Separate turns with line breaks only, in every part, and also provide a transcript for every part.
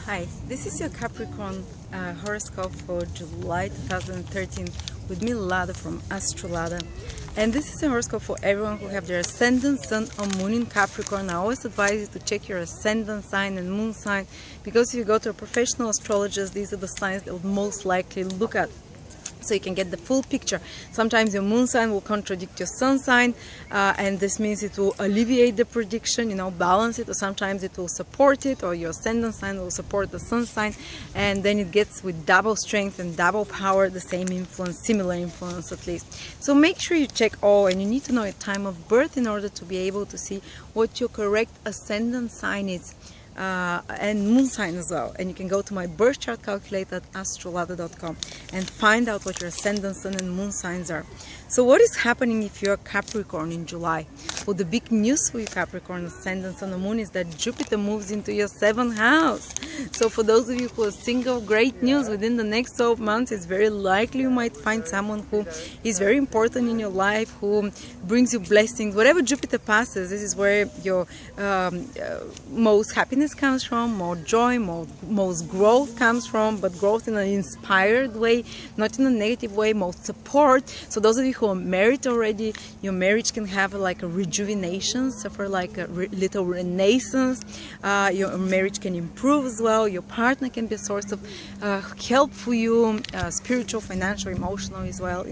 Hi, this is your Capricorn horoscope for July 2013 with me, Lada from Astrolada. And this is a horoscope for everyone who have their ascendant, sun or moon in Capricorn. I always advise you to check your ascendant sign and moon sign, because if you go to a professional astrologist, these are the signs they would most likely look at, so you can get the full picture. Sometimes your moon sign will contradict your sun sign, and this means it will alleviate the prediction, balance it, or sometimes it will support it, or your ascendant sign will support the sun sign, and then it gets with double strength and double power the same influence, similar influence at least. So make sure you check all, and you need to know your time of birth in order to be able to see what your correct ascendant sign is. And moon sign as well. And you can go to my birth chart calculator at astrolada.com and find out what your ascendant, sun and moon signs are. So what is happening if you're Capricorn in July? Well, the big news for you Capricorn ascendant, sun and moon is that Jupiter moves into your 7th house. So for those of you who are single, great news. Within the next 12 months, it's very likely you might find someone who is very important in your life, who brings you blessings. Whatever Jupiter passes, this is where your most happiness comes from, more joy, most growth comes from, but growth in an inspired way, not in a negative way, most support. So those of you who are married already, your marriage can have like a rejuvenation, suffer like a little renaissance. Your marriage can improve as well. Your partner can be a source of help for you, spiritual, financial, emotional as well.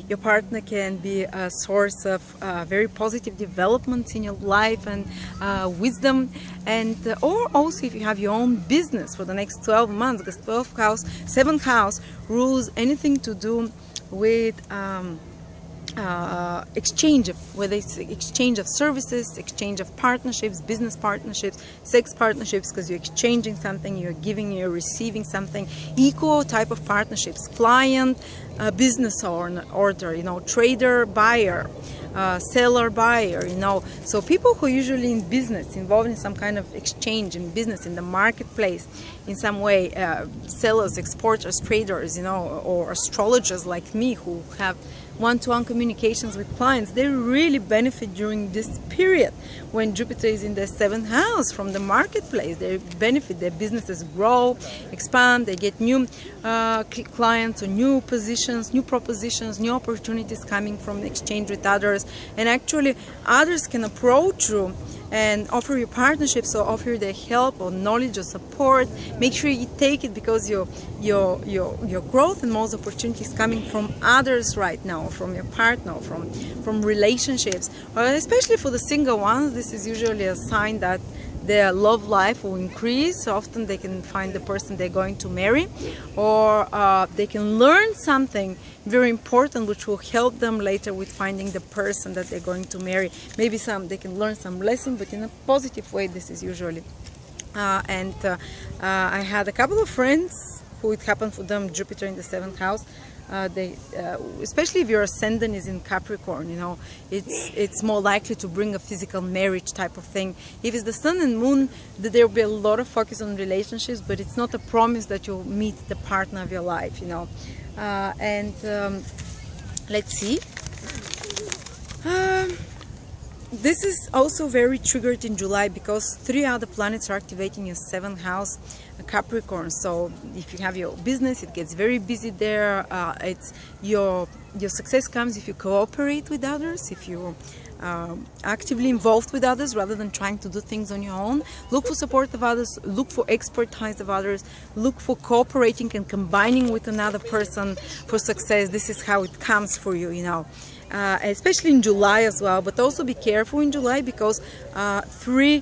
Your partner can be a source of very positive developments in your life and wisdom, and or also if you have your own business for the next 12 months, because 7th house rules anything to do with exchange of, whether it's exchange of services, exchange of partnerships, business partnerships, sex partnerships, because you're exchanging something, you're giving, you're receiving something. Equal type of partnerships, client, business order, trader, buyer, seller, buyer, So people who are usually in business, involved in some kind of exchange in business, in the marketplace, in some way, sellers, exporters, traders, or astrologers like me who have one-to-one communications with clients, they really benefit during this period when Jupiter is in the 7th house from the marketplace. They benefit, their businesses grow, expand, they get new clients or new positions, new propositions, new opportunities coming from the exchange with others, and actually others can approach you and offer you partnerships or offer you their help or knowledge or support. Make sure you take it, because your growth and most opportunities coming from others right now, from your partner, from relationships, especially for the single ones. This is usually a sign that their love life will increase. Often they can find the person they're going to marry, or they can learn something very important which will help them later with finding the person that they're going to marry. Maybe they can learn some lesson, but in a positive way. This is usually I had a couple of friends who it happened for them Jupiter in the 7th house. Especially if your ascendant is in Capricorn, it's more likely to bring a physical marriage type of thing. If it's the sun and moon, there will be a lot of focus on relationships, but it's not a promise that you'll meet the partner of your life, let's see. This is also very triggered in July because 3 other planets are activating your 7th house, Capricorn. So if you have your business, it gets very busy there. It's your success comes if you cooperate with others, if you actively involved with others rather than trying to do things on your own. Look for support of others, look for expertise of others, look for cooperating and combining with another person for success. This is how it comes for you, especially in July as well. But also be careful in July, because 3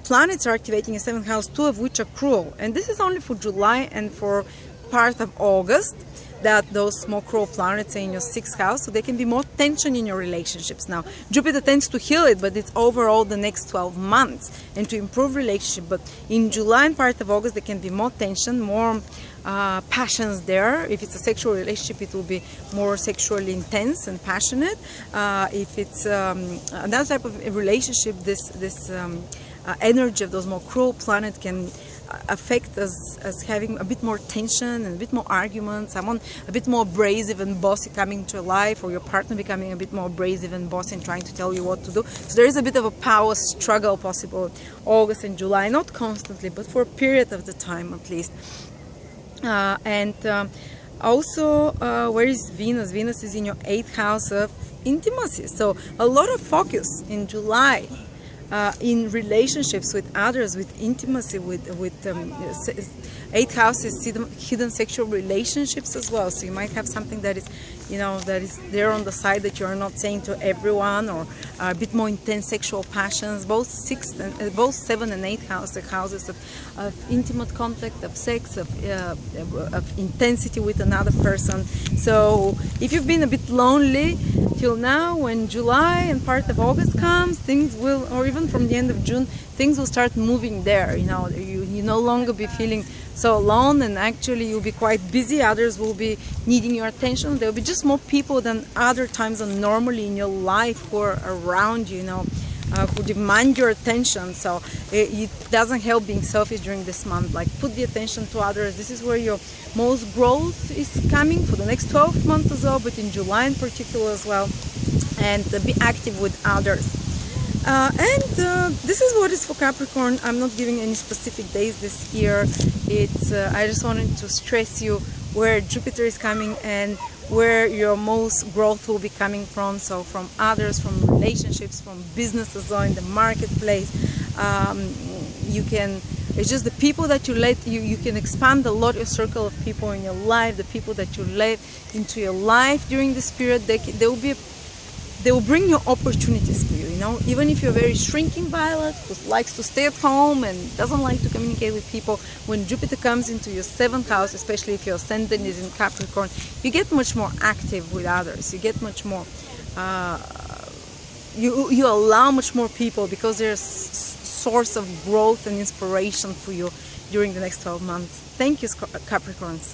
planets are activating your 7th house, 2 of which are cruel, and this is only for July and for part of August, that those more cruel planets are in your 6th house, so there can be more tension in your relationships. Now, Jupiter tends to heal it, but it's overall the next 12 months and to improve relationship. But in July and part of August, there can be more tension, more passions there. If it's a sexual relationship, it will be more sexually intense and passionate. If it's another type of relationship, this energy of those more cruel planets can affect as having a bit more tension and a bit more argument, someone a bit more abrasive and bossy coming into your life, or your partner becoming a bit more abrasive and bossy and trying to tell you what to do. So there is a bit of a power struggle possible August and July, not constantly, but for a period of the time at least. Also, where is Venus? Venus is in your 8th house of intimacy. So a lot of focus in July in relationships with others, with intimacy, with 8th house is hidden sexual relationships as well. So you might have something that is, that is there on the side that you're not saying to everyone, or a bit more intense sexual passions. Both 7 and 8th house, the houses of intimate contact, of sex, of intensity with another person. So if you've been a bit lonely till now, when July and part of August comes, things will, or even from the end of June, things will start moving there. You no longer be feeling so alone, and actually you'll be quite busy. Others will be needing your attention. There will be just more people than other times and normally in your life who are around you, who demand your attention. So it doesn't help being selfish during this month. Like, put the attention to others. This is where your most growth is coming for the next 12 months as well, but in July in particular as well. And be active with others. This is what is for Capricorn. I'm not giving any specific days this year. I just wanted to stress you where Jupiter is coming and where your most growth will be coming from. So from others, from relationships, from businesses, or in the marketplace. It's just the people that you let, you can expand a lot your circle of people in your life. The people that you let into your life during this period, they will bring you opportunities for you, even if you're a very shrinking violet who likes to stay at home and doesn't like to communicate with people. When Jupiter comes into your 7th house, especially if your ascendant is in Capricorn, you get much more active with others. You get much more, you allow much more people, because there's source of growth and inspiration for you during the next 12 months. Thank you, Capricorns.